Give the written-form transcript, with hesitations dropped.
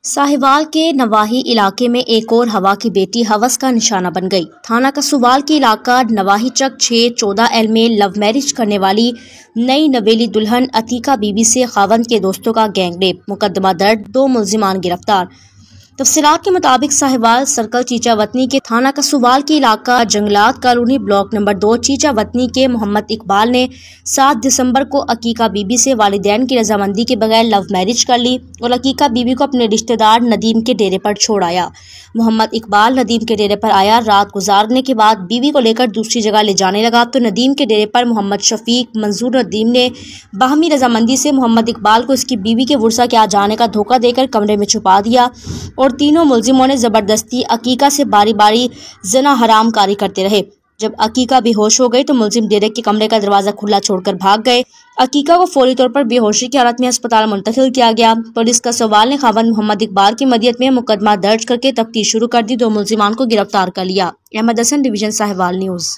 साहिवाल के नवाही इलाके में एक और हवा की बेटी हवस का निशाना बन गई। थाना कसूवाल के इलाका नवाही चक 614L में लव मैरिज करने वाली नई नवेली दुल्हन अतीका बीबी से खावंद के दोस्तों का गैंगरेप, मुकदमा दर्ज, 2 मुल्जिमान गिरफ्तार। तफसीलात के मुताबिक साहिवाल सर्कल चीचावतनी के थाना कसूवाल के इलाका जंगलात कॉलोनी ब्लॉक नंबर 2 चीचावतनी के मोहम्मद इकबाल ने 7 दिसंबर को अकीका बीबी से वालिदैन की रजामंदी के बगैर लव मैरिज कर ली और अकीका बीबी को अपने रिश्तेदार नदीम के डेरे पर छोड़ आया। मोहम्मद इकबाल नदीम के डेरे पर आया, रात गुजारने के बाद बीवी को लेकर दूसरी जगह ले जाने लगा तो नदीम के डेरे पर मोहम्मद शफीक मंजूर नदीम ने बाहमी रजामंदी से मोहम्मद इकबाल को इसकी बीवी के वर्सा के आ जाने का धोखा देकर कमरे में छुपा दिया और तीनों मुल्जिमों ने जबरदस्ती अकीका से बारी बारी जना हराम कारी करते रहे। जब अकीका बेहोश हो गई तो मुल्जिम डेरे के कमरे का दरवाजा खुला छोड़कर भाग गए। अकीका को फौरी तौर पर बेहोशी की हालत में अस्पताल मुंतकिल किया गया। पुलिस का सवाल ने खावंद मोहम्मद इकबाल की मदद में मुकदमा दर्ज करके तफ्तीश शुरू कर दी। 2 मुल्जिमान को गिरफ्तार कर लिया। Ahmed Hasan, division Sahiwal news.